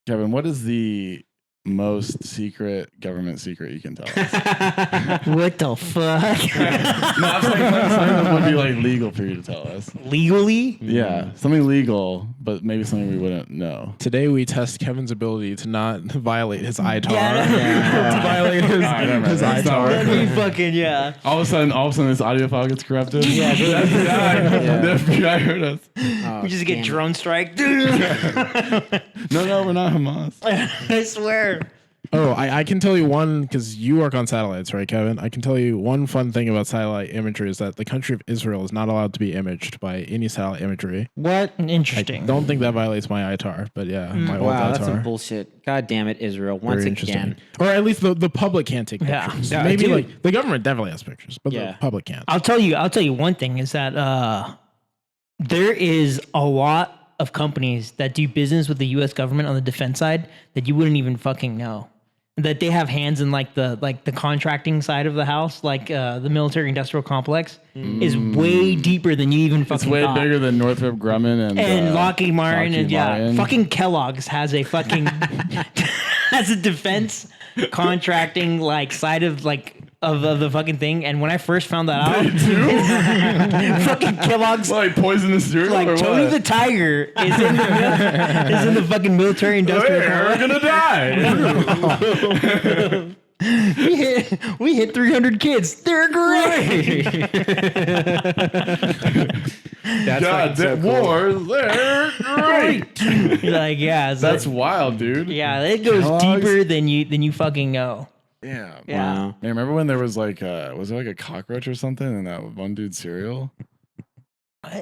Kevin, what is the most secret government secret you can tell us? What the fuck? No, I'm saying something that would be like legal for you to tell us. Legally? Yeah, something legal, but maybe something we wouldn't know. Today we test Kevin's ability to not violate his ITAR. Yeah. To violate his ITAR. That'd be fucking, yeah. All of a sudden, this audio file gets corrupted. Yeah, the FBI heard us. we just get drone strike. No, we're not Hamas. I swear. Oh, I can tell you one, because you work on satellites, right, Kevin? I can tell you one fun thing about satellite imagery is that the country of Israel is not allowed to be imaged by any satellite imagery. What? Interesting. I don't think that violates my ITAR, but yeah, my old Wow, ITAR. that's some bullshit. God damn it, Israel. Once Very interesting. again. Or at least the public can't take Yeah. pictures. Yeah, Maybe dude. like the government definitely has pictures, but Yeah. the public can't. I'll tell you one thing is that there is a lot of companies that do business with the US government on the defense side that you wouldn't even fucking know. That they have hands in like the contracting side of the house, like the military industrial complex is way deeper than you even fucking It's way thought. bigger than Northrop Grumman and Lockheed Martin Lockheed Martin. fucking Kellogg's has a fucking has a defense contracting like side of like of the fucking thing. And when I first found that out, fucking Kellogg's, like poisonous cereal like or Tony what? the Tiger is in the fucking military industrial We're complex. gonna die. We hit 300 kids. They're great. God, that wars, they're great. Like yeah, it's That's like, wild, dude. yeah, it goes Kellogg's? deeper than you fucking know. Yeah. Yeah. Wow. Hey, remember when there was like was there like a cockroach or something in that one dude's cereal?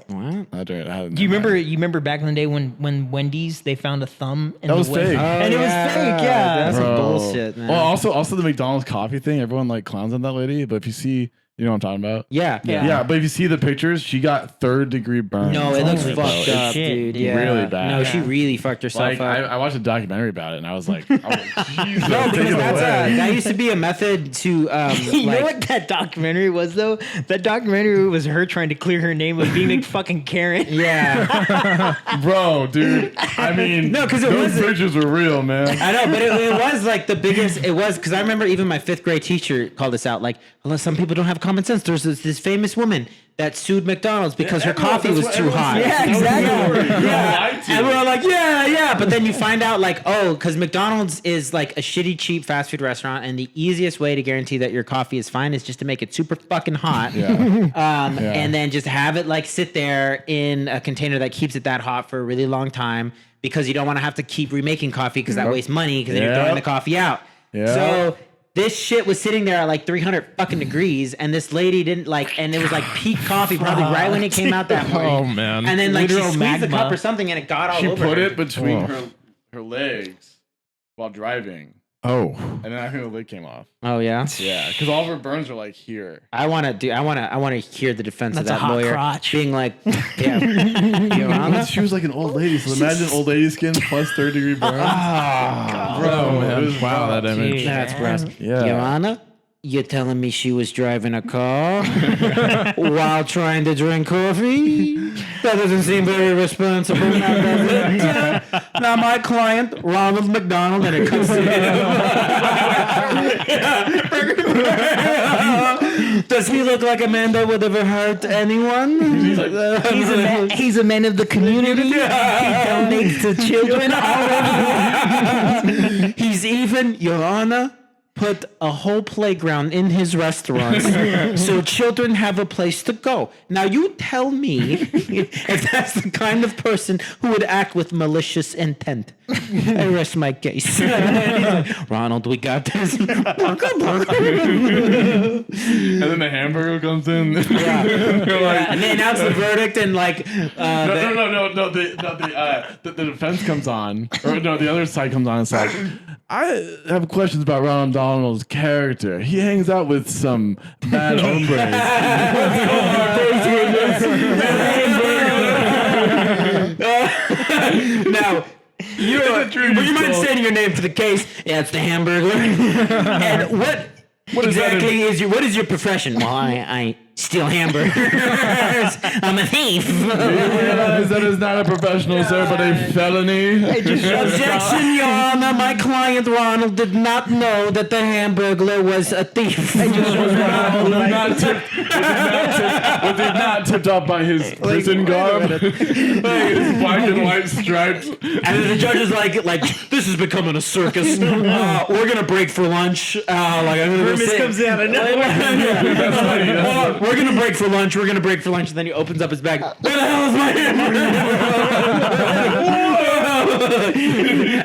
What? Do you remember back in the day when Wendy's they found a thumb in That the was fake. and it was fake, yeah. That's some Bro. bullshit, man. Well, also the McDonald's coffee thing. Everyone like clowns on that lady, but if you see, you know what I'm talking about. yeah. Yeah. But if you see the pictures, she got 3rd-degree burns. No, it looks Holy fucked shit, up, dude. Yeah. Really bad. No, she Yeah. really fucked herself Like up. I watched a documentary about it, and I was like, Jesus, No, take because it away. that used to be a method to You like, know what that documentary was though? That documentary was her trying to clear her name of being a fucking Karen. yeah. Bro, dude. I mean, No, 'cause it those was- pictures were real, man. I know, but it was like the biggest. It was because I remember even my 5th grade teacher called us out. Like, unless some people don't have common sense. There's this famous woman that sued McDonald's because her Everyone- coffee that's was what too everyone hot. says. Yeah, exactly. Yeah, and we're like, yeah. But then you find out, like, oh, because McDonald's is like a shitty, cheap fast food restaurant, and the easiest way to guarantee that your coffee is fine is just to make it super fucking hot. Yeah. And then just have it like sit there in a container that keeps it that hot for a really long time because you don't want to have to keep remaking coffee because that wastes money because then you're throwing the coffee out. Yeah. So this shit was sitting there at like 300 fucking degrees, and this lady didn't like, and it was like peak coffee probably right when it came out that morning. Oh, man. And then like she Literal squeezed the magma. cup or something, and it got all She over put her. it between Oh. her legs while driving, Oh. and then I think the lid came off. Oh yeah. Yeah, because all of her burns are like here. I want to hear the defense That's of a that hot lawyer crotch. being like, yeah, Your Honor? She was like an old lady, so imagine old lady skin plus 3rd-degree burns. Oh, man. it was Wow, rough. that image. Dude. That's gross. Yeah. Your Honor, you're telling me she was driving a car while trying to drink coffee? That doesn't seem very responsible. Now, does it? Now my client, Ronald McDonald, and it comes to him. Does he look like a man that would ever hurt anyone? He's a man of the community. He donates to children. He's even, Your Honor, put a whole playground in his restaurants so children have a place to go. Now you tell me if that's the kind of person who would act with malicious intent. I rest my case. Ronald, we got this. And then the hamburger comes in. You're like, And they announce the verdict and like no. The defense comes on, or no, the other side comes on. And it's like, I have questions about Ronald Donald's character. He hangs out with some bad hombres. now you might say your name for the case. Yeah, it's the hamburger. And what is that exactly is your profession? Well, steal hamburgers. I'm a thief. You realize that is not a professional, sir, but a felony. Objection, Your Honor. My client Ronald did not know that the Hamburglar was a thief. Was he not tipped off by his prison garb? Like his black and white stripes. And then the judge is like, this is becoming a circus. We're gonna break for lunch. Hermes comes out of nowhere. That's funny. We're gonna break for lunch. We're gonna break for lunch. And then he opens up his bag. Where the hell is my hamburger?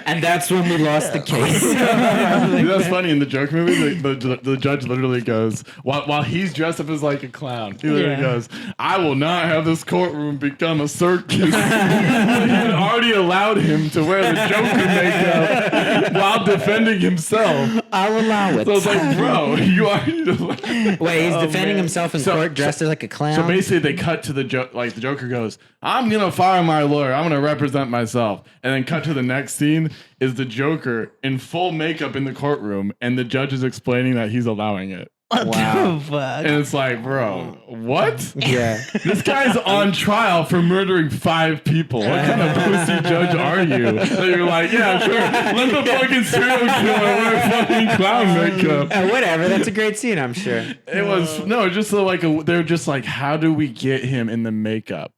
And that's when we lost the case. That's funny. In the joke movie, the judge literally goes, while he's dressed up as like a clown, he literally goes, I will not have this courtroom become a circus. He had already allowed him to wear the Joker makeup while defending himself. I'll allow it. So it's like, bro, you already. Wait, he's defending himself in court dressed as like a clown? So basically, they cut to the the Joker goes, I'm going to fire my lawyer. I'm going to represent myself. And then cut to the next scene is the Joker in full makeup in the courtroom. And the judge is explaining that he's allowing it. What the fuck? And it's like, bro, what? Yeah. This guy's on trial for murdering 5 people. What kind of pussy judge are you? That you're like, yeah, sure. Let the fucking serial killer wear fucking clown makeup. Whatever. That's a great scene, I'm sure. It was, no, just so like, they're just like, how do we get him in the makeup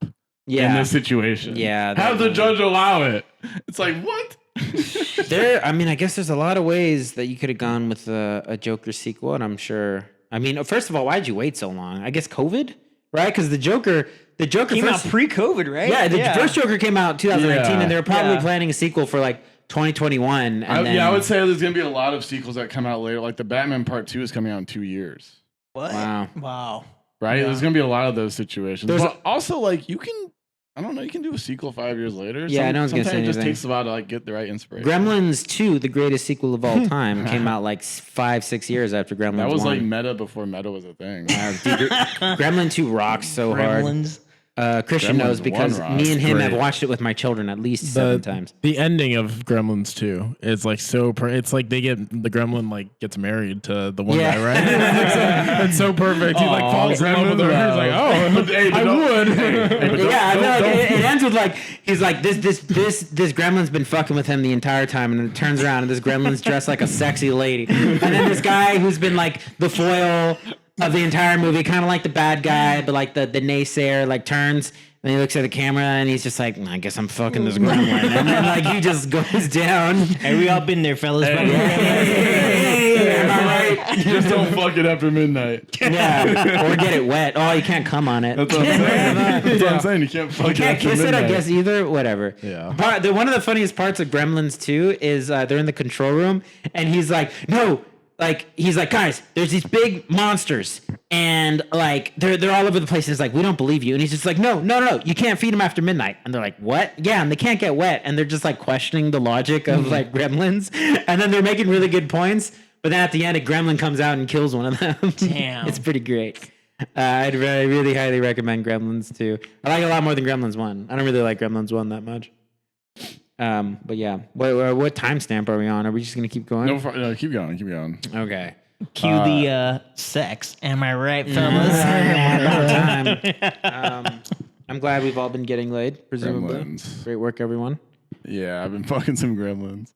in this situation? Yeah. Have the judge allow it. It's like, what? I guess there's a lot of ways that you could have gone with a Joker sequel, and I'm sure. I mean, first of all, why'd you wait so long? I guess COVID, right? Because the Joker Came out pre-COVID, right? Yeah, the first Joker came out in 2019, Yeah. and they were probably Yeah. planning a sequel for like 2021. And then, I would say there's going to be a lot of sequels that come out later. Like the Batman Part 2 is coming out in 2 years. What? Wow. Right? Yeah. There's going to be a lot of those situations. There's But also, like, you can, I don't know, you can do a sequel 5 years later. Yeah, no one's gonna say Sometimes it just anything. takes a while to, like, get the right inspiration. Gremlins 2, the greatest sequel of all time, came out like 5-6 years after Gremlins 1. That was like meta before meta was a thing. Dude, Gremlin 2 rocks so hard. Gremlins. Christian Gremlins knows because 1 me and him Great. have watched it with my children at least 7 times. The ending of Gremlins 2 is like so. It's like the gremlin like gets married to the one Yeah. guy, right? It's so perfect. He like falls in love with her. He's like, oh, I would. It ends with like he's like this gremlin's been fucking with him the entire time, and it turns around and this gremlin's dressed like a sexy lady, and then this guy who's been like the foil of the entire movie, kind of like the bad guy, but like the naysayer, like turns and he looks at the camera and he's just like, I guess I'm fucking this gremlin, and then like he just goes down. Hey, we all been there, fellas. Am I right? Just don't fuck it after midnight. Yeah, or get it wet. Oh, you can't come on it. That's what I'm saying. That's what I'm saying. You can't fuck You can't it after kiss it, midnight. I guess, either. Whatever. Yeah. One of the funniest parts of Gremlins 2 is they're in the control room, and he's like, no. Like, he's like, guys, there's these big monsters, and like they're all over the place. And it's like, we don't believe you. And he's just like, no, you can't feed them after midnight. And they're like, what? Yeah, and they can't get wet. And they're just like questioning the logic of like gremlins. And then they're making really good points. But then at the end, a gremlin comes out and kills one of them. Damn. It's pretty great. I'd really highly recommend Gremlins 2. I like it a lot more than Gremlins 1. I don't really like Gremlins 1 that much. But yeah, what timestamp are we on? Are we just gonna keep going? No, keep going. Keep going. Okay. Cue the sex. Am I right, fellas? About time. I'm glad we've all been getting laid, presumably. Gremlins. Great work, everyone. Yeah, I've been fucking some gremlins.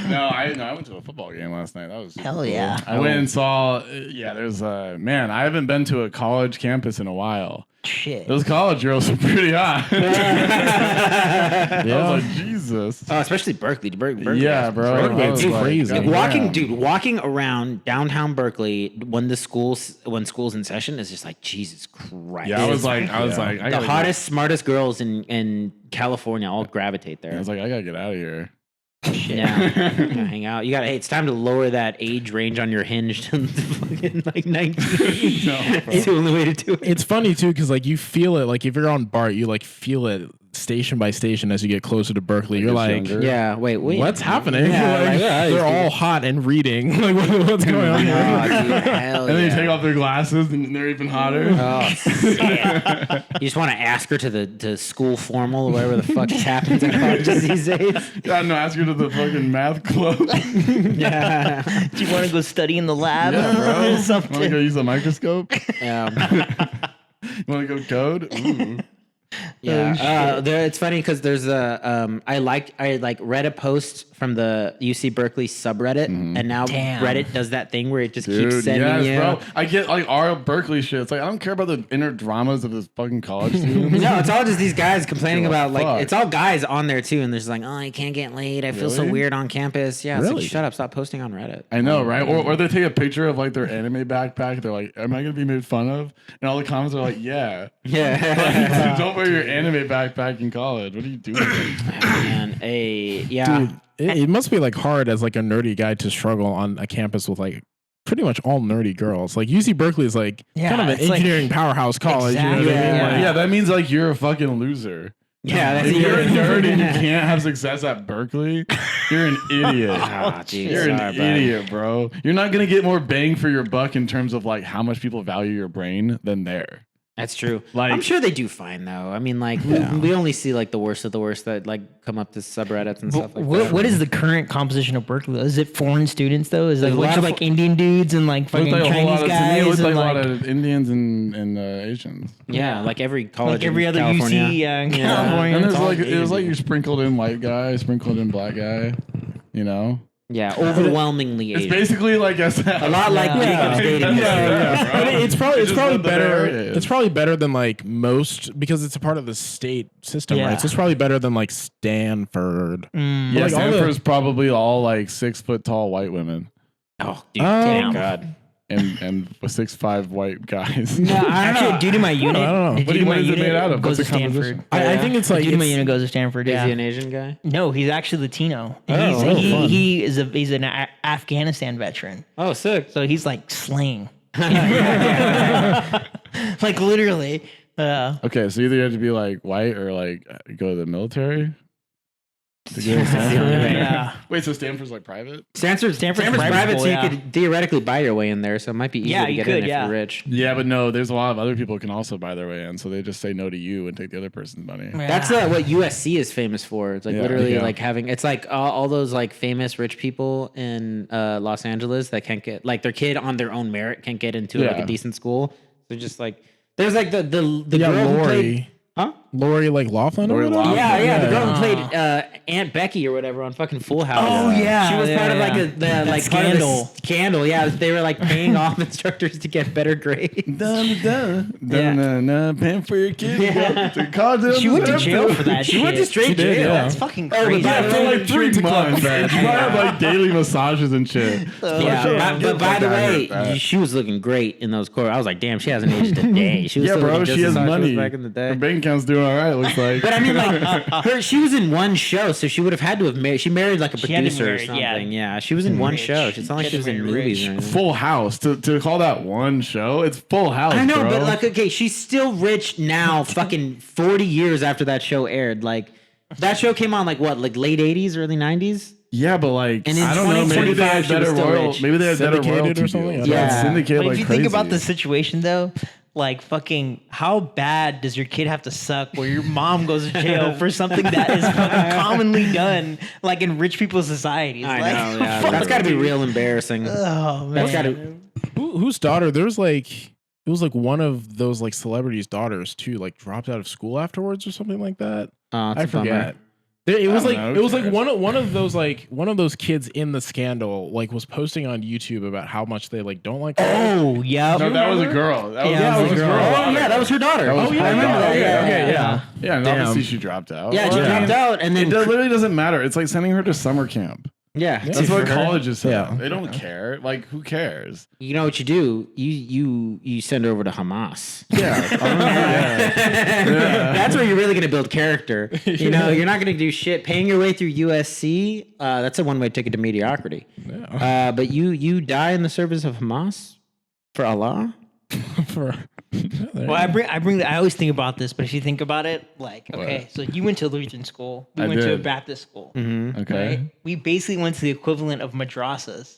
No, I went to a football game last night. That was super Hell yeah. cool. I went and saw. Yeah, there's man. I haven't been to a college campus in a while. Shit. Those college girls are pretty hot. I was like, Jesus. Oh, especially Berkeley. Berkeley Yeah, bro. Berkeley, I was it's like, crazy. God Walking, damn. walking around downtown Berkeley when school's in session is just like Jesus Christ. Yeah, I was like, I the gotta hottest, smartest girls in California all gravitate there. I was like, I gotta get out of here. Yeah, you gotta hang out. It's time to lower that age range on your Hinge to fucking like 19. It's the only way to do it. It's funny too because like you feel it. Like if you're on BART, you like feel it station by station as you get closer to Berkeley. You're like, younger. Yeah, wait. what's happening? Yeah, Like, like, yeah, they're all hot and reading. Like, what's going on here? Oh, dude, hell And then you yeah. take off their glasses and they're even hotter. Oh, sick. You just want to ask her to the school formal or whatever the fuck happens at colleges these days. Yeah, no, ask her to the fucking math club. Yeah. Do you want to go study in the lab Yeah, bro. or Want to something? go use a microscope? Yeah. Want to go code? Ooh. Yeah, it's funny because there's a I read a post from the UC Berkeley subreddit, and now Damn. Reddit does that thing where it just Dude, keeps sending yes, you. bro. I get like our Berkeley shit. It's like I don't care about the inner dramas of this fucking college students. No, it's all just these guys complaining You're like, about like fuck. it's all guys on there too, and there's like, oh, I can't get laid. I feel so Really? weird on campus. Yeah, it's Really? like shut up, stop posting on Reddit. I know, right? Or they take a picture of like their anime backpack. They're like, "Am I gonna be made fun of?" And all the comments are like, "Yeah." Yeah, Dude, don't wear your anime backpack in college. What are you doing? man. Yeah. Dude, it must be like hard as like a nerdy guy to struggle on a campus with like pretty much all nerdy girls. Like UC Berkeley is like Yeah, kind of an it's like- engineering powerhouse college. You know what I mean? Exactly. Like, Yeah, that means like you're a fucking loser. Yeah, that's If you're a nerd and you can't have success at Berkeley, you're an idiot. Ah, dude, You're sorry, an bud. idiot, bro. You're not gonna get more bang for your buck in terms of like how much people value your brain than there. That's true. Like- I'm sure they do fine though. I mean, like we only see like the worst of the worst that like come up to subreddits and stuff like that. What is the current composition of Berkeley? Is it foreign students though? Is it like There's a a bunch lot of of like Indian dudes and like It fucking looks like a whole Chinese lot of, to me, it guys looks like and a lot like, of Indians and Asians. Yeah, like every college, like every in other California. UC in California. And there's It's all like it was like Asian. you sprinkled in white guy, sprinkled in black guy. You know, Yeah, overwhelmingly it's Asian. basically like A lot like Yeah. Jacob's dating. Yeah, But it's probably just what the better. area is. It's probably better than like most because it's a part of the state system, Yeah. right? So it's probably better than like Stanford. Mm. Yeah, Like, all the- Stanford's probably all like 6 foot tall white women Oh, dude, Oh. thank God. and 6'5" white guys. Actually, a dude in my unit. I don't know. a dude What in my is it unit made out of? Goes What's to the composition? Stanford. I think it's like a dude in my it's- unit goes to Stanford. Is Yeah. he an Asian guy? No, he's actually Latino. Oh, And he fun. he's an Afghanistan veteran. Oh, sick. So he's like slaying. Like literally. Okay, so either you have to be like white or like go to the military. To go to Stanford. Yeah. Wait, so Stanford's like private? Stanford's private, private so school, you could theoretically buy your way in there. So it might be easier Yeah, to you get could, in if yeah. you're rich. Yeah, but no, there's a lot of other people who can also buy their way in, so they just say no to you and take the other person's money. That's what USC is famous for. It's like Yeah, literally yeah. like having. It's like all those like famous rich people in Los Angeles that can't get like their kid on their own merit can't get into like Yeah. a decent school. They're just like there's like the Yeah, girl who played. Lori. Huh? Lori like Laughlin. Lori or whatever? Loughlin. Yeah, the girl who Yeah. played Aunt Becky or whatever on fucking Full House. Oh, yeah. she was part of Yeah, like yeah. the like part of Scandal. the scandal. Yeah, they were like paying off instructors to get better grades. Paying for your kid. Yeah. To college, She went to jail for that She shit. went to straight did, jail. yeah. That's fucking Oh, crazy. but Yeah, for like 3 months. She probably had like daily massages and shit. Yeah, but by the way, she was looking great in those court. I was like, damn, she hasn't aged a day. She was Yeah, still bro, looking just she as has hot as money. back in the day. Her bank account's doing all right, looks like. But I mean, like, she was in one show, so she would have had to have married. She married like a She had to producer or marry- yeah. something. Yeah, she was in one Rich. show. It's not like She she was had to in marry movies rich. or anything. Full House. To call that one show, it's Full House. I know, bro. but like, okay, she's still rich now. Fucking 40 years after that show aired, like. That show came on like what, like late 80s, early 90s? yeah, but like And in I don't know. Maybe they 2025, had she was better still royal. rich. Maybe they had better Syndicated royalty or something? deals. Yeah. syndicated But like if you crazy. think about the situation though, like fucking how bad does your kid have to suck where your mom goes to jail for something that is fucking commonly done like in rich people's societies? I Like, know, yeah. fuck, That's got to be dude. real embarrassing. Oh man. That's got to. Whose daughter? There was like it was like one of those like celebrities' daughters too, like dropped out of school afterwards or something like that. It's I a bummer. forget. It was don't like know, it was who like cares? one of those like one of those kids in the scandal like was posting on YouTube about how much they like don't like her. Oh yeah. no, that was a girl. That was, Yeah, that it was a girl. Oh yeah, that was her daughter. That was I her remember daughter. that. Yeah, Okay, yeah. yeah. Yeah, and Damn. obviously she dropped out. Yeah, she Well, I mean, dropped out, and then literally doesn't matter. It's like sending her to summer camp. yeah, That's for what her. colleges say. Yeah. They don't care. Like, who cares? You know what you do? You send her over to Hamas. Yeah. That's where you're really gonna build character. You know, you're not gonna do shit. Paying your way through USC, that's a one-way ticket to mediocrity. But you die in the service of Hamas for Allah. For Well, I always think about this, but if you think about it, like, okay, so you went to Lutheran school, we went to a did. Baptist school, Okay. right? We basically went to the equivalent of madrasas.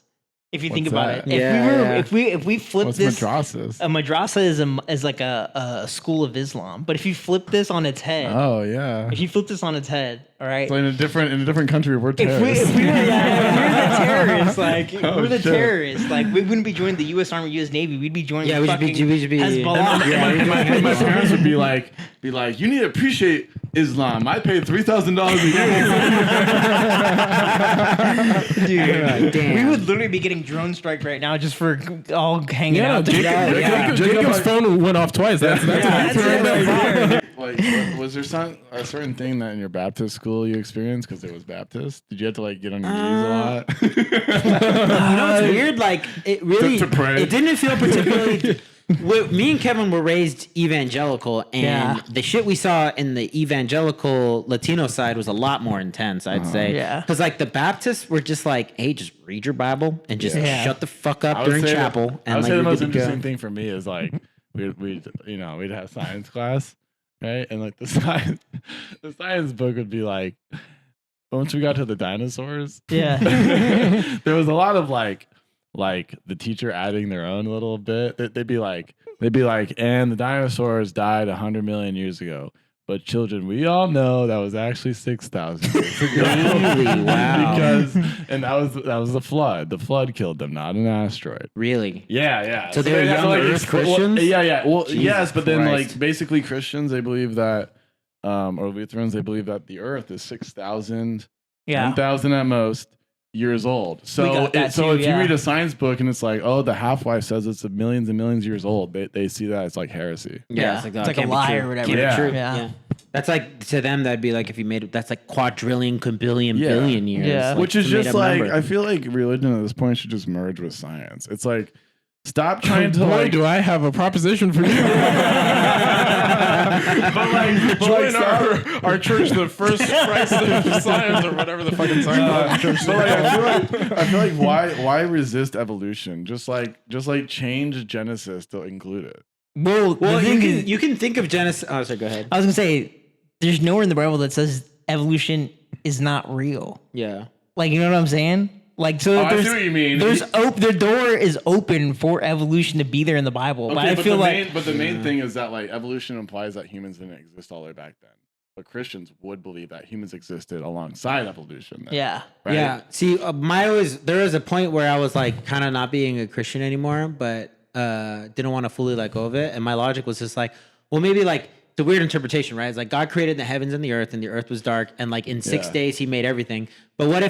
If you think What's about that? it, if we flip What's this, madrasas? a madrasa is like a school of Islam. But if you flip this on its head, Oh yeah. if you flip this on its head, all right. So in a different country, we're If terrorists. we were the terrorists, like we're the shit. terrorists, like we wouldn't be joining the U.S. Army, U.S. Navy. We'd be joining. Yeah, we should be- fucking we should be- Hezbollah. And my parents would be like, you need to appreciate Islam. I paid $3,000 a year. Dude, damn. we would literally be getting drone strike right now just for all hanging Yeah, out. Jacob's phone went off twice. That's Like, was there a certain thing that in your Baptist school you experienced because it was Baptist? Did you have to like get on your knees a lot? You know what's weird? Like it really, To pray. it didn't feel particularly. Me and Kevin were raised evangelical, and Yeah. the shit we saw in the evangelical Latino side was a lot more intense. I'd say, Yeah. because like the Baptists were just like, hey, just read your Bible and just Yeah. shut the fuck up I would during say chapel. I And would like say the you're most good to go. interesting thing for me is like we'd have science class, right? And like the science book would be like once we got to the dinosaurs, Yeah. there was a lot of like the teacher adding their own little bit. They'd be like, and the dinosaurs died 100 million years ago. But children, we all know that was actually 6,000 years ago. Really? Wow. And that was the flood. The flood killed them, not an asteroid. Really? Yeah. So they were have to, young Earth explain- Christians? Yeah. Well, Jesus yes, but then Christ. like basically Christians, they believe that, or Lutherans, they believe that the Earth is 6,000, Yeah. 10,000 at most years old. So got that if too, you yeah. read a science book and it's like, oh, the half-life says it's millions and millions of years old, they see that it's like heresy. Yeah. It's It's oh, like a can't be lie true. or whatever. Can't be Yeah. true. Yeah. That's like to them that'd be like if you made it. That's like quadrillion, quadrillion, Yeah. billion years. Yeah. Like, Which is it's a just made-up like, number. I feel like religion at this point should just merge with science. It's like, stop trying to Boy, like, do I have a proposition for you. Join our church, the first Christ of science, or whatever the fucking science church is But like, called. I feel like why resist evolution? Just like change Genesis to include it. Well, Well, the thing is, you can think of Genesis. Oh, sorry. Go ahead. I was gonna say, there's nowhere in the Bible that says evolution is not real. Yeah. Like, you know what I'm saying? Like, so Oh, I there's, see what you mean. the door is open for evolution to be there in the Bible. But I feel like the main thing is that like evolution implies that humans didn't exist all the way back then. But Christians would believe that humans existed alongside evolution. Then, yeah. right? Yeah. See, there was a point where I was like kind of not being a Christian anymore, but didn't want to fully let go of it. And my logic was just like, well, maybe like it's a weird interpretation, right? It's like God created the heavens and the earth was dark, and like in 6 Yeah. days he made everything. But what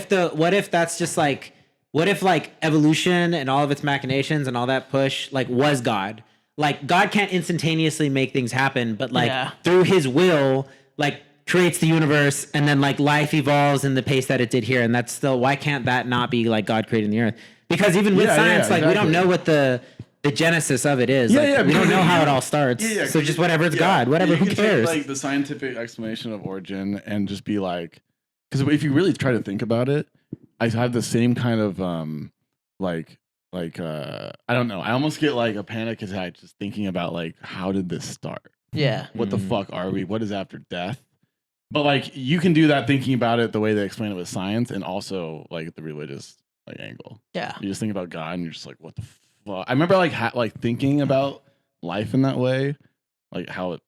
if that's just like, what if like evolution and all of its machinations and all that push like was God? Like God can't instantaneously make things happen, but like Yeah. through his will, like creates the universe, and then like life evolves in the pace that it did here. And that's still, why can't that not be like God creating the earth? Because even with Yeah, science, yeah, like we don't exactly. know what the genesis of it is. Yeah, Like, yeah, we don't because- know how it all starts. Yeah, So just whatever, it's God. Whatever, You who can take, cares? like the scientific explanation of origin and just be like, because if you really try to think about it, I have the same kind of I don't know. I almost get like a panic attack just thinking about like how did this start? Yeah. What the fuck are we? What is after death? But like you can do that thinking about it the way they explain it with science and also like the religious like angle. Yeah. You just think about God and you're just like, what the fuck? I remember like thinking about life in that way, like how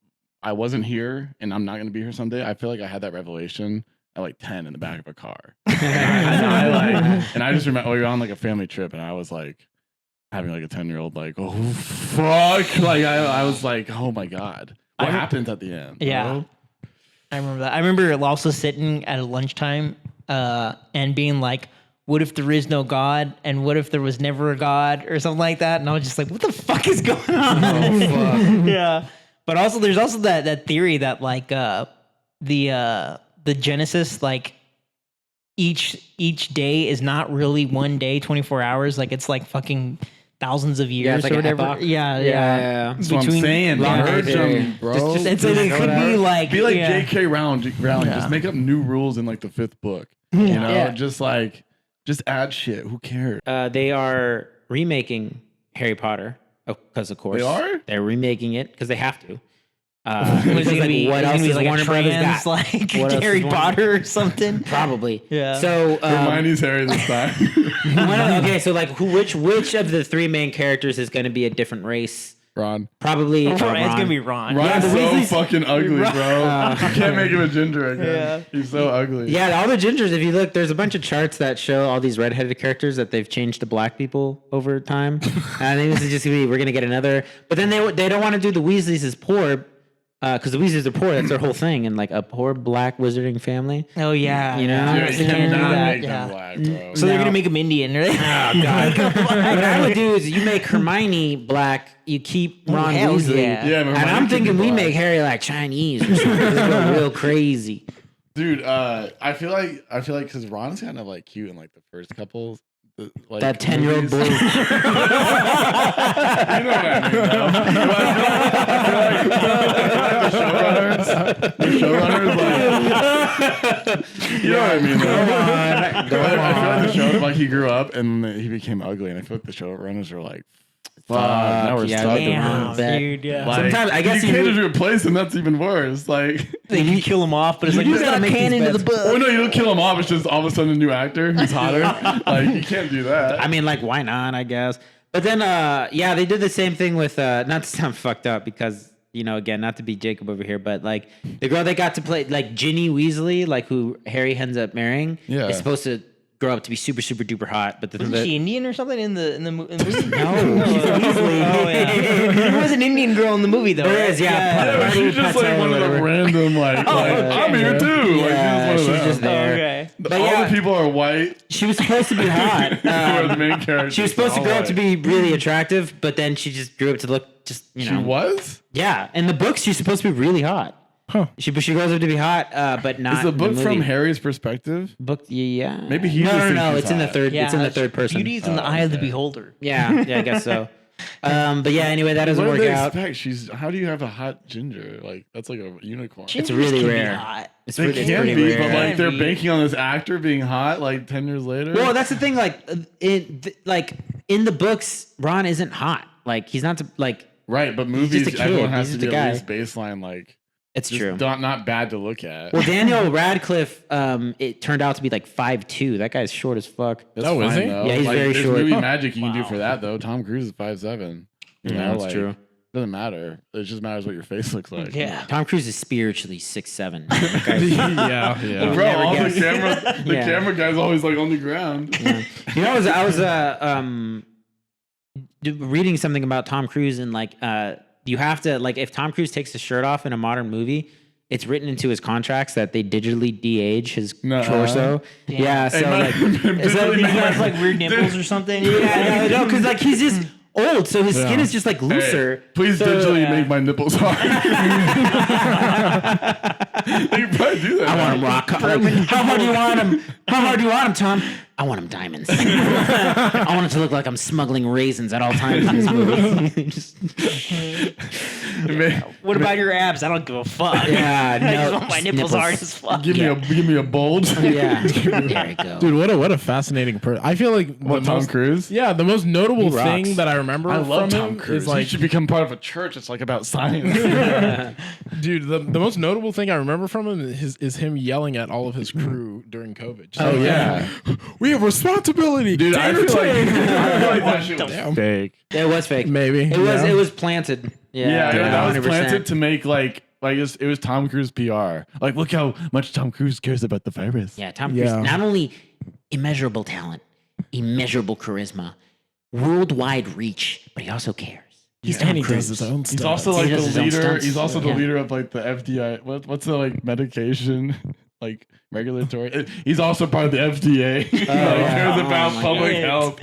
I wasn't here and I'm not going to be here someday. I feel like I had that revelation at like 10 in the back of a car. And I just remember we were on like a family trip and I was like having like a 10-year-old like, oh fuck. Like I was like, oh my God. What happens at the end? Yeah. bro? I remember that. I remember also sitting at a lunchtime and being like, what if there is no God? And what if there was never a God or something like that? And I was just like, what the fuck is going on? Oh, fuck. Yeah. But also there's also that theory that like the Genesis, like each day is not really one day, 24 hours. Like it's like fucking thousands of years it's like or an whatever. epoch. Yeah. That's what I'm saying. yeah. Merge them, bro. It's like, it could be like Be like yeah. J.K. Rowling. Yeah. Just make up new rules in like the 5th book. You know, Yeah. just add shit. Who cares? They are remaking Harry Potter. because of course They are? they're remaking it because they have to. Was it because, gonna be, what is it else gonna be is like Warner a Brothers trans, got? like What else Harry is Warner- Potter or something? Probably. Yeah. So Hermione's Harry this time. okay, so like which of the three main characters is going to be a different race? Ron. Probably It's Ron. gonna be Ron. Ron's the so Weasleys- fucking ugly, bro. You can't make him a ginger again. Yeah. He's so ugly. Yeah, all the gingers. If you look, there's a bunch of charts that show all these redheaded characters that they've changed to black people over time. And I think this is just gonna be we're gonna get another. But then they don't want to do the Weasleys as poor because the Weasleys are poor. That's their whole thing, and like a poor black wizarding family. Oh yeah. You know? yeah. Dude, They're gonna do cannot that, make yeah. them black, bro. So they're No. gonna make him Indian, right? Oh God! What I would do is you make Hermione black. You keep Ron hell Weasley. yeah. Yeah, And Hermione I'm could be thinking we black. make Harry like Chinese or something. This is going real crazy. Dude, I feel like because Ron's kind of like cute in like the first couple. Like, That 10-year-old boy. movies. You know what I mean, though. I feel like the showrunners, like, you know what I mean, though. Go I feel on. like the show, like he grew up and he became ugly, and I feel like the showrunners are like, fuck, now we're yeah, stuck. damn. Damn, Bet. dude. Yeah. Like, Sometimes I guess you you can't would- just replace him. That's even worse. Like, They can kill him off, but it's like You it's gotta not make these canon to the bets. book. oh no, you don't kill him off. It's just all of a sudden a new actor who's hotter. Like, you can't do that. I mean, like, why not? I guess. But then, yeah, they did the same thing with. Not to sound fucked up, because again, not to be Jacob over here, but like the girl they got to play, like Ginny Weasley, like who Harry ends up marrying, Yeah. is supposed to grow up to be super, super duper hot. But Isn't she Indian or something in the movie? No, she's Weasley. Oh yeah. There was an Indian girl in the movie though. There right? is, yeah. Yeah, but she's just like one of the random, like I'm here too. Yeah, like, she's she's just one of them. there. Okay. But All yeah, the people are white. she was supposed to be hot. Who are the main characters? She was supposed to All grow up white. to be really attractive, but then she just grew up to look just She was. Yeah, in the books she's supposed to be really hot. Huh. She grows up to be hot, but not. Is the book in from movie. Harry's perspective? Book? Yeah. Maybe he just No, thinks no. she's It's in the hot. third. Yeah, it's in the third person. Beauty's in the eye of the beholder. Yeah, I guess so. But yeah, anyway, that doesn't What do work they out. expect? How do you have a hot ginger? Like that's like a unicorn. It's really Can be rare. hot. It's They pretty, can pretty be, rare. but like Can they're be. banking on this actor being hot like 10 years later. Well, that's the thing. Like, in the books, Ron isn't hot. Like, he's not like. right, but just movies, a kid. everyone has He's to just be a at guy. least baseline like It's just true. not bad to look at. Well, Daniel Radcliffe, it turned out to be like 5'2". That guy's short as fuck. That's Oh, is fine, he? though. Yeah, he's like, very there's short. movie Huh. magic you can do Wow. for that though. Tom Cruise is 5'7". You know, that's like, true. Doesn't matter. It just matters what your face looks like. Yeah. Tom Cruise is spiritually 6'7". yeah, yeah. Bro, never all guess. the camera, Yeah. camera guy's always like on the ground. I was reading something about Tom Cruise, and like you have to, like, if Tom Cruise takes his shirt off in a modern movie, it's written into his contracts that they digitally de-age his Nuh-uh. torso. Yeah, so man, like, Is that Digitally he has man. like weird nipples or something? yeah, no, because like he's just old, so his skin is just like looser. Hey, please So, digitally make my nipples hard. You can probably do that. I want him rock. Like, how hard do you want him? How hard do you want him, Tom? I want him diamonds. I want it to look like I'm smuggling raisins at all times in this movie. Just- What about your abs? I don't give a fuck. yeah, I just no, want my nipples hard as fuck. give me a bulge. Yeah, there you go. Dude, what a fascinating person. I feel like What, Tom Cruise? Yeah, the most notable He rocks. thing that I remember I love from Tom him Cruise. is like, He should become part of a church. It's like about science. dude, the most notable thing I remember from him is him yelling at all of his crew during COVID. Just Oh, like, yeah. we have responsibility, Dude, I feel like that shit was Damn. fake. It was fake. Maybe It was planted. Yeah, that was 100%. planted to make like it was Tom Cruise PR. Like, look how much Tom Cruise cares about the virus. Yeah, Tom Cruise, Yeah. not only immeasurable talent, immeasurable charisma, worldwide reach, but he also cares. He's Tom and he Cruise. does his own stuff. He's also He like does the his own leader. stunts. He's also the Yeah. leader of like the FDI. What's the like medication like regulatory? He's also part of the FDA. He cares about Oh my public God. health.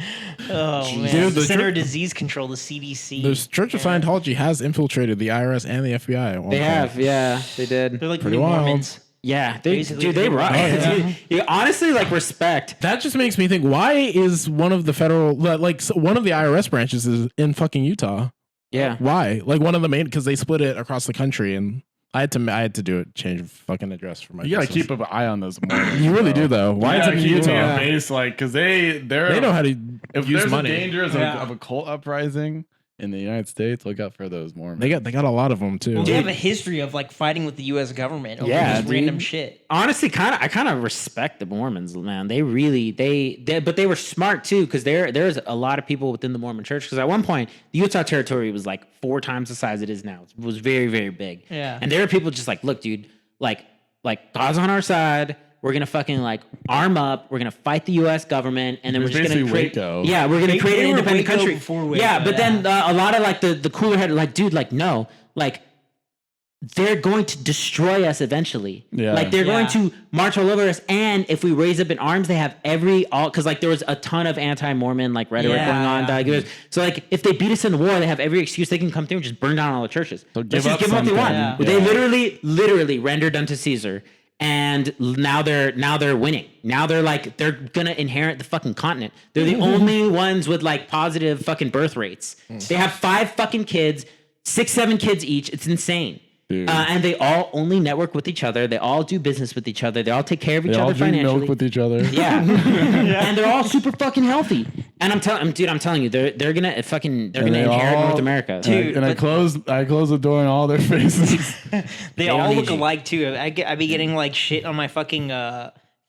Oh man, Dude, the Center tr- of Disease Control, the CDC. the Church of Scientology has infiltrated the IRS and the FBI. At one They point. have, yeah, they did. They're like Pretty the new wild. Mormons. Yeah, they Basically, dude, they they rock. rock. Dude, yeah, honestly, like respect. That just makes me think: why is one of the federal, one of the IRS branches is in fucking Utah? Yeah, Why? Like one of the main, because they split it across the country, and I had to do it, change fucking address for my. You gotta business. keep an eye on those Mormons. You really bro. do though. Why You is it gotta in keep Utah? them at base, like, because they They know how to If use there's money. a danger Yeah. of a cult uprising, in the United States, look out for those Mormons. They got a lot of them too. Well, they have a history of like fighting with the U.S. government over Yeah, just dude. random shit. Honestly, I kind of respect the Mormons, man. They really, but they were smart too, because there's a lot of people within the Mormon church. Because at one point, the Utah territory was like 4 times the size it is now. It was very, very big. Yeah. And there were people just like, look, dude, like God's on our side. We're gonna fucking like arm up. We're gonna fight the U.S. government, and then we're It's just gonna basically create. Waco. Yeah, we're gonna create They an were independent Waco country. before Waco, yeah, but yeah. then a lot of like the cooler head, like, dude, like, no, like. They're going to destroy us eventually. Yeah. Like they're going Yeah. to march all over us, and if we raise up in arms, they have because like there was a ton of anti-Mormon like rhetoric Yeah, going on. yeah. So like if they beat us in the war, they have every excuse they can come through and just burn down all the churches. So Let's give just up give them what they want. something. Yeah. They literally rendered unto Caesar, and now they're winning. Now they're gonna inherit the fucking continent. They're the only ones with like positive fucking birth rates. They have 5 fucking kids, 6, 7 kids each. It's insane. And they all only network with each other. They all do business with each other. They all take care of each They all other drink financially. milk with each other. Yeah. And they're all super fucking healthy. And I'm telling you, they're gonna inherit North America. Dude, And I close the door in all their faces. They don't all need look you. alike too. I be getting like shit on my fucking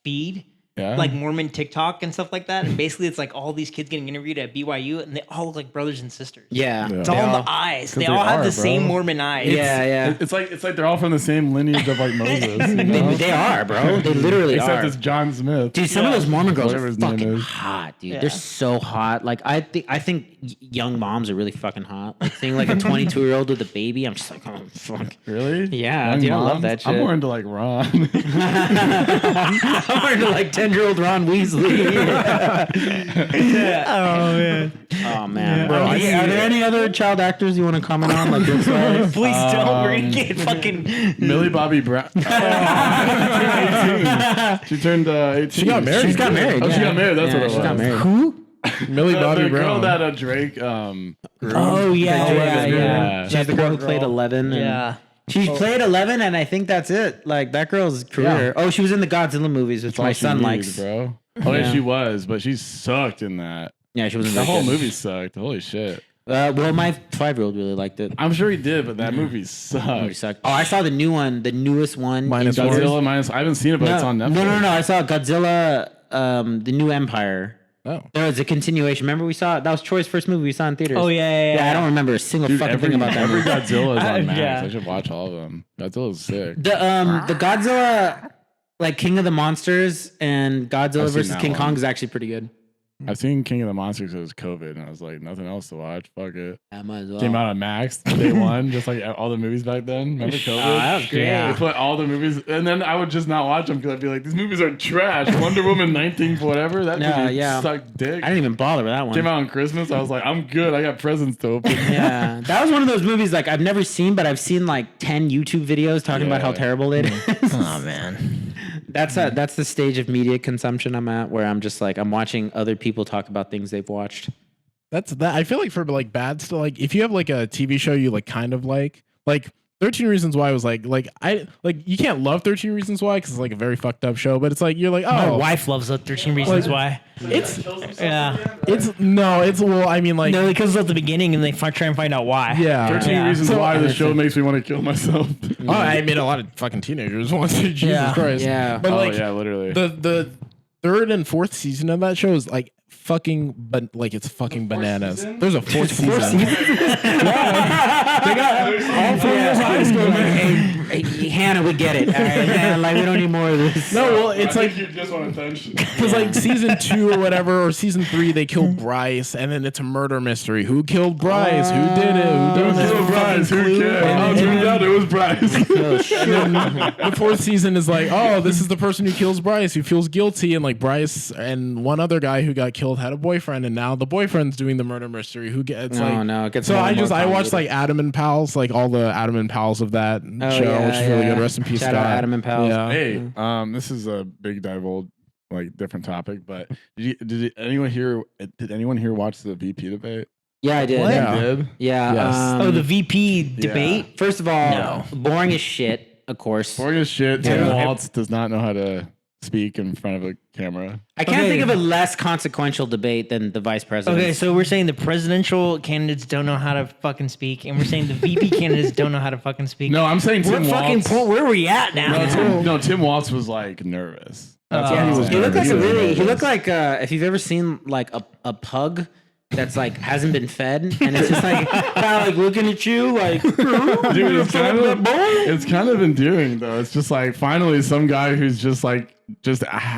feed. Yeah. Like Mormon TikTok and stuff like that. And basically it's like all these kids getting interviewed at BYU and they all look like brothers and sisters. Yeah. It's They all in all- the eyes. 'Cause They they all have are, the same bro. Mormon eyes. Yeah. It's like they're all from the same lineage of like Moses. You know? They are, bro. They literally Except are. it's John Smith. Dude, some of those Mormon girls Whatever are his name fucking is. hot, dude. Yeah. They're so hot. Like I think young moms are really fucking hot. Like seeing like a 22-year-old with a baby, I'm just like, oh fuck. Really? Yeah, Young dude, I love moms? that I'm shit. more into like Ron. I'm into like 10-year-old Ron Weasley. Oh man. Oh man, bro. Are there any other child actors you want to comment on? Like this guy? Please don't. We're gonna get fucking Millie Bobby Brown. She turned 18. She got married. She's got married. Oh, she yeah. got married. That's Yeah, what it was. she got married. Who? Millie Bobby The girl Brown. that Drake groomed. Oh yeah. She's the girl who played 11. and- Yeah. She played 11, and I think that's it. Like that girl's career. Yeah. Oh, she was in the Godzilla movies, which my All she son needs, likes. bro. Oh yeah, Yeah. she was, but she sucked in that. Yeah, she was in The whole good. movie sucked. Holy shit. Well, my 5-year-old really liked it. I'm sure he did, but that movie Movie sucked. sucked. Oh, I saw the new one, the newest one. Minus in one. theaters. Godzilla minus. I haven't seen it, but it's on Netflix. No. I saw Godzilla, the New Empire. Oh. There was a continuation. Remember we saw that was Troy's first movie we saw in theaters. Oh yeah. I don't remember a single Dude, fucking every thing about that. every movie. Godzilla is on Max. Yeah. I should watch all of them. Godzilla's sick. The Godzilla, like King of the Monsters and Godzilla I've seen versus that King one. Kong is actually pretty good. I've seen King of the Monsters because it was COVID, and I was like, nothing else to watch. Fuck it. I might as well. Came out on Max day one, just like all the movies back then. Remember COVID? that was great. They put all the movies, and then I would just not watch them because I'd be like, these movies are trash. Wonder Woman 19 whatever. That movie sucked dick. I didn't even bother with that one. Came out on Christmas. I was like, I'm good. I got presents to open. Yeah, that was one of those movies like I've never seen, but I've seen like 10 YouTube videos talking about how Yeah. terrible it is. Oh man. That's the stage of media consumption I'm at, where I'm just like I'm watching other people talk about things they've watched. That's that. I feel like for like bad stuff, like if you have like a TV show you like kind of like 13 Reasons Why was like I like you can't love 13 Reasons Why because it's like a very fucked up show, but it's like you're like My oh wife loves the 13 Reasons Why. it's Yeah. well I mean like No, it comes at the beginning and they try and find out why. yeah 13 Reasons So- Why the show makes me want to kill myself. Oh, I mean a lot of fucking teenagers want to Jesus Yeah. Christ Yeah. but Oh, like yeah, literally. the third and fourth season of that show is like fucking but like it's fucking bananas. There's a fourth season. They got all 4 years of high school. Hey, Hannah, we get it. All right, man. Like we don't need more of this. No, well, it's like you just want attention. because like season 2 or whatever, or season 3, they kill Bryce, and then it's a murder mystery. Who killed Bryce? Who did it? Who done it? Who Bryce? Who Clue. cares? And Oh, turns out it was Bryce. then the fourth season is like, oh, this is the person who kills Bryce, who feels guilty, and like Bryce and one other guy who got killed had a boyfriend, and now the boyfriend's doing the murder mystery. Who gets like? No, it gets So more and more I watched convoluted. like Adam and Pals, like all the Adam and Pals of that show, yeah, which is really yeah. good. Rest in peace, Shout out Scott. Adam and Pals. Yeah. Hey, this is a big divulge, like different topic, but did anyone here watch the VP debate? Yeah, I did. What? Yeah. You did? Yeah. Yes. Oh, the VP debate? First of all, No. boring as shit. Of course. Boring as shit. Tim Yeah. Waltz does not know how to speak in front of a camera. I can't Okay. think of a less consequential debate than the vice president. Okay, so we're saying the presidential candidates don't know how to fucking speak, and we're saying the VP candidates don't know how to fucking speak. No, I'm saying what Tim fucking Walz. point? Where are we at now? Tim Walz was like nervous. That's Oh. why he was He looked like nervous. he looked like if you've ever seen like a pug that's like hasn't been fed and it's just like kind of like looking at you like Dude, it's kind of endearing though. It's just like finally some guy who's just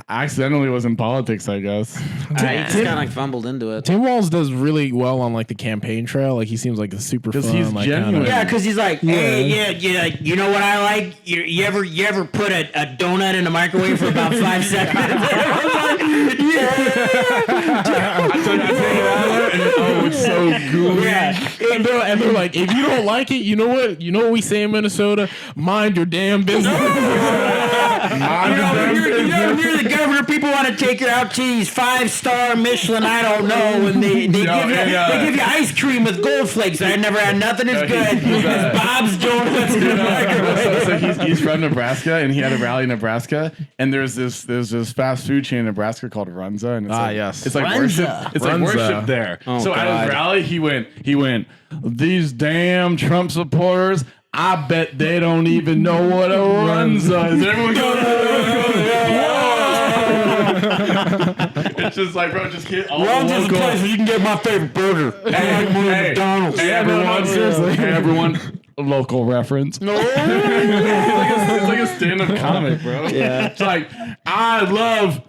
accidentally was in politics, I guess. he just kind of like fumbled into it. Tim Walz does really well on like the campaign trail. Like he seems like a super fun. He's like, genuine. kinda- Yeah, because he's like, hey, yeah, you know what I like? You ever put a donut in the microwave for about 5 seconds? I was like, Oh, it's so gooey. yeah. And they're like, if you don't like it, you know what? You know what we say in Minnesota? Mind your damn business. You're the governor. People want to take you out to these 5-star Michelin. I don't know, and they give you ice cream with gold flakes. I never had nothing as good as Bob's Donuts in the microwave. So he's from Nebraska, and he had a rally in Nebraska, and there's this fast food chain in Nebraska called Runza, and it's yes. it's like Runza. worship, it's like Runza. worship there. Oh, so at God. his rally, he went, these damn Trump supporters, I bet they don't even know what a Runza is. Everyone goes, it's just like, bro, just hit all the local. where you can get my favorite burger. McDonald's. Hey, everyone, seriously. Hey, everyone, local reference. No. it's like a stand-up comic, bro. Yeah. It's like, I love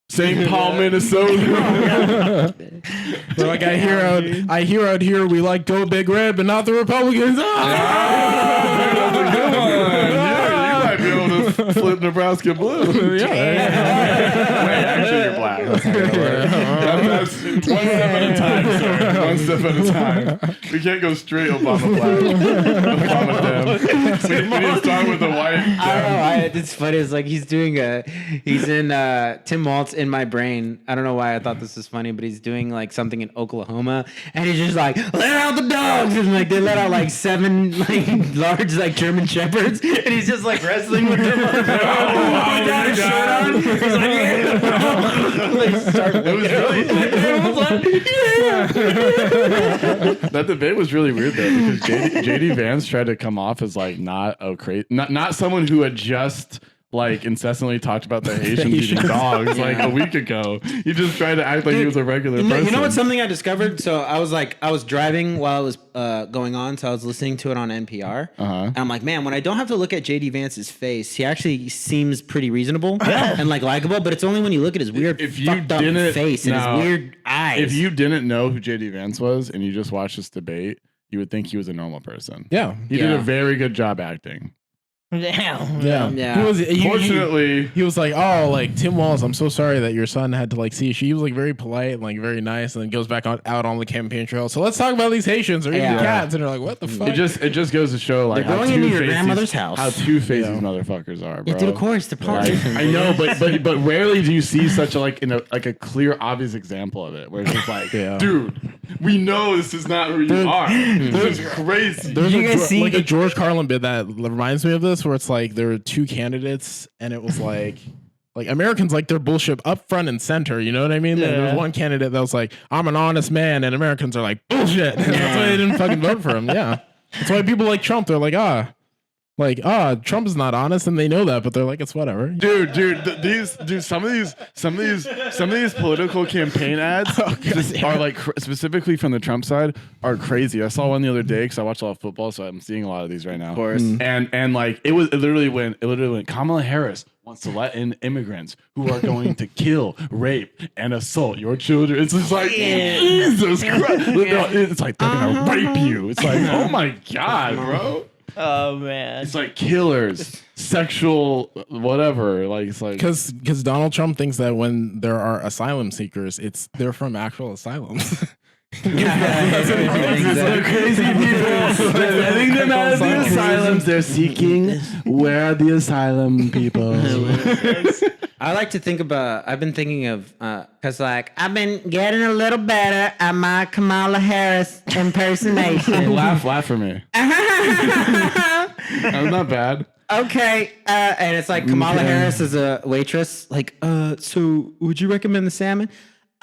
St. Paul, Minnesota. So like I hear out here we like go big red, but not the Republicans. That's a good one. Yeah, you might be able to flip Nebraska blue. Wait, actually, you're black. That's not gonna work. That's one step at a time, sir. One step at a time. We can't go straight Obama black. Obama dem. We need to start with the white. I don't know. It's funny. It's like he's in Tim Walz in my brain. I don't know why I thought this was funny, but he's doing like something in Oklahoma, and he's just like, let out the dogs, and like they let out like 7 like large like German shepherds, and he's just like wrestling with them. He's got his shirt on. He's like, It was really. That debate was really weird though, because JD Vance tried to come off as like not someone who had just like incessantly talked about the Haitians eating dogs like a week ago. He just tried to act like he was a regular person. You know what's something I discovered? So I was driving while it was going on, so I was listening to it on NPR. And I'm like, man, when I don't have to look at JD Vance's face, he actually seems pretty reasonable and like likable. But it's only when you look at his weird fucked up face and his weird eyes. If you didn't know who JD Vance was and you just watched this debate, you would think he was a normal person. Yeah. He did a very good job acting. Damn. Yeah. Fortunately, He was like, oh, like Tim Walz, I'm so sorry that your son had to like see. He was like very polite and like very nice, and then goes back out on the campaign trail. So let's talk about these Haitians or eating cats, and they're like, what the fuck? it just goes to show like They're how going into your two-faced grandmother's these- house. how two-faced these motherfuckers are, bro. Yeah, dude, of course, they're Like, politicians. I know, but rarely do you see such a a clear, obvious example of it, where it's just like, dude, we know this is not who you are. This is crazy. There's you guys see- like a George Carlin bit that reminds me of this, where it's like there were 2 candidates, and it was like Americans like their bullshit up front and center. You know what I mean? And there was one candidate that was like, I'm an honest man, and Americans are like, bullshit. And that's why they didn't fucking vote for him. Yeah, that's why people like Trump. They're like, Trump is not honest, and they know that, but they're like, it's whatever. Dude, some of these political campaign ads are like specifically from the Trump side are crazy. I saw one the other day because I watch a lot of football, so I'm seeing a lot of these right now. Of course. And like it literally went Kamala Harris wants to let in immigrants who are going to kill, rape, and assault your children. It's just like Jesus Christ. It's like they're gonna rape you. It's like, oh my God, bro. Oh man. It's like killers, sexual, whatever. Like it's like Because Donald Trump thinks that when there are asylum seekers, they're from actual asylums. they're crazy people. They're letting them out of the asylums. They're seeking where are the asylm people. I like to think about. I've been thinking of because like I've been getting a little better at my Kamala Harris impersonation. Laugh for me. That's not bad. Okay, and it's like Kamala Harris is a waitress. Like, so would you recommend the salmon?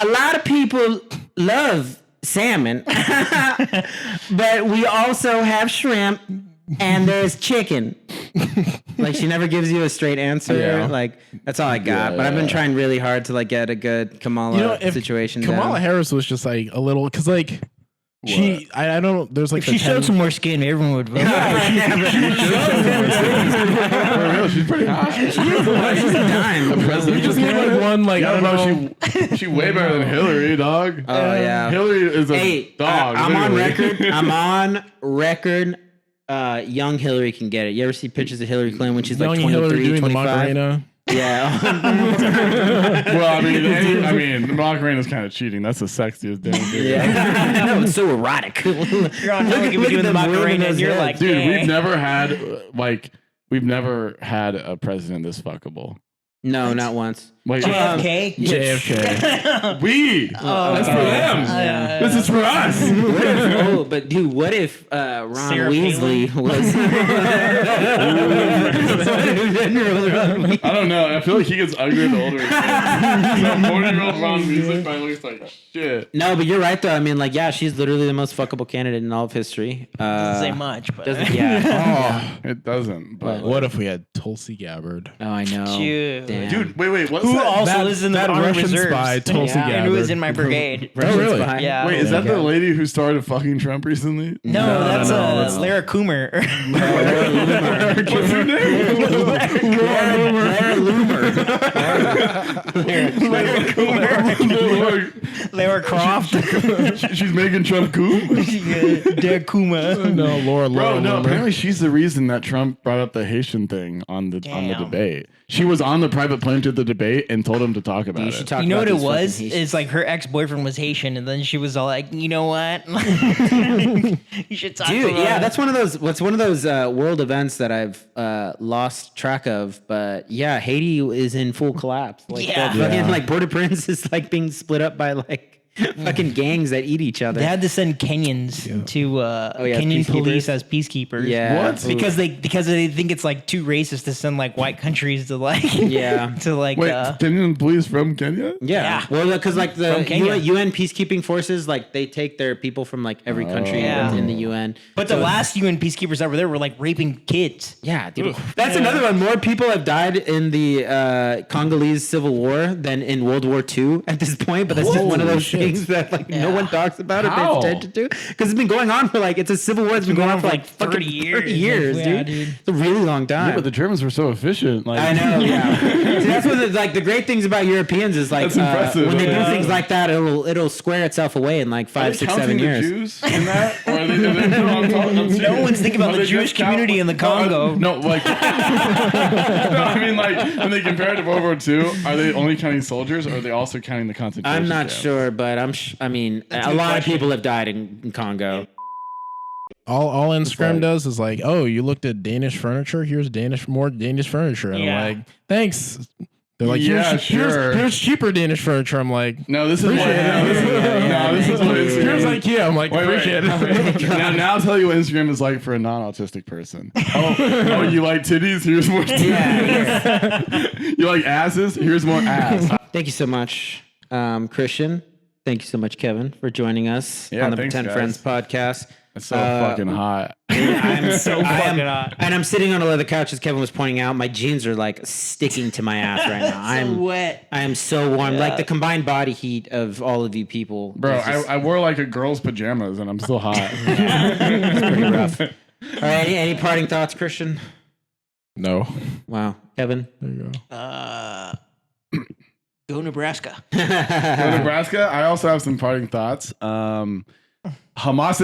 A lot of people love salmon, but we also have shrimp and there's chicken. Like, she never gives you a straight answer. Yeah. Like, that's all I got. But I've been trying really hard to like get a good Kamala if situation. Kamala down. Harris was just like a little, because like I don't. There's like If she showed some more skin, everyone would vote. For real, she's pretty hot. She's a dime. We just need like one like I I don't don't know. know. She way better than Hillary, dog. Oh yeah. Hillary is a Hey, dog. I'm on literally. record. I'm on record. Young Hillary can get it. You ever see pictures of Hillary Clinton when she's like Young Hillary 23, doing the 25? Macarena. Yeah. Well, I mean, the Macarena is kind of cheating. That's the sexiest damn thing. Yeah. No, it's so erotic. You're on Hillary look doing at the them waving Macarena, and those you're heads. like, Dude, "Hey." we've never had a president this fuckable. No, not once. Like, JFK. JFK. that's for them. Yeah. This is for us. What if, but dude, what if Ron Sarah Weasley was? I don't know. I feel like he gets uglier the older he gets. So 40-year-old Ron Weasley probably looks like shit. No, but you're right though. I mean, like, yeah, she's literally the most fuckable candidate in all of history. Doesn't say much, but Yeah. It doesn't. But What if we had Tulsi Gabbard? Oh, I know. Dude. Damn. dude, wait. What's Who that? also is in the that Army Russian Reserves. spy, Tulsi And who Gabbard. was in my brigade. Oh, really? Spy. Yeah. Wait, is that the lady who started fucking Trump recently? No, that's Lara Coomer. What's her name? Lara Coomer. Lara Croft. She's making Trump cool. Dare Kuma. No, Laura. Bro, no. Loomer. Apparently, she's the reason that Trump brought up the Haitian thing on the Damn. debate. She was on the private plane to the debate and told him to talk about You it. should talk You know about what it these was? fucking Haitians. It's like her ex-boyfriend was Haitian, and then she was all like, "You know what? You should talk Dude, about yeah, it." that's one of those. What's one of those world events that I've lost track of? But yeah, Haiti is in full collapse. Like, Yeah. the fucking like Port-au-Prince is like being split up by like fucking gangs that eat each other. They had to send Kenyans to yeah, Kenyan peacekeepers? police as peacekeepers. Yeah. What? Because they think it's like too racist to send like white countries to like Yeah. to like Wait, Kenyan police from Kenya? Yeah. Yeah. Well, because like the From Kenya. UN peacekeeping forces, like they take their people from like every country Yeah. in the UN. But the last UN peacekeepers that were there were like raping kids. Yeah, dude. That's another one. More people have died in the Congolese Civil War than in World War II at this point. But that's just one of those things that like no one talks about or How? pays attention to because it's been going on for like it's a civil war that's been going on for like 30 fucking years. 30 years, Yeah, dude. dude. It's a really long time. Yeah, but the Germans were so efficient. Like, I know, yeah. See, that's one of the, like the great things about Europeans is like That's impressive. when they do Yeah. things like that, it'll square itself away in like Are 5, they 6, 7 counting years. the Jews in that? Or are they no, I'm serious. No one's thinking about Are the they Jewish just count- community in the Congo. No, like, no, I mean, like, when they compare it to World War II, are they only counting soldiers or are they also counting the concentration I'm not camps? sure, but I mean, a good lot of question. people have died in Congo. All Instagram like- does is like, oh, you looked at Danish furniture. Here's more Danish furniture, and Yeah. I'm like, thanks. They're like, Yeah, here's, sure. here's cheaper Danish furniture. I'm like, No, this is what. No, this is what Instagram. here's IKEA. I'm like, appreciate it. Now I'll tell you what Instagram is like for a non-autistic person. Oh, you like titties? Here's more titties. You like asses? Here's more ass. Thank you so much, Christian. Thank you so much, Kevin, for joining us Yeah, on the thanks, Pretend guys. Friends podcast. It's so fucking hot. I'm So fucking hot. And I'm sitting on a leather couch, as Kevin was pointing out. My jeans are like sticking to my ass right now. I'm wet. I am so warm. Like the combined body heat of all of you people. Bro, is just I wore like a girl's pajamas and I'm still hot. pretty rough. All right, any parting thoughts, Christian? No. Wow, Kevin. There you go. Go Nebraska. For Nebraska, I also have some parting thoughts. Hamas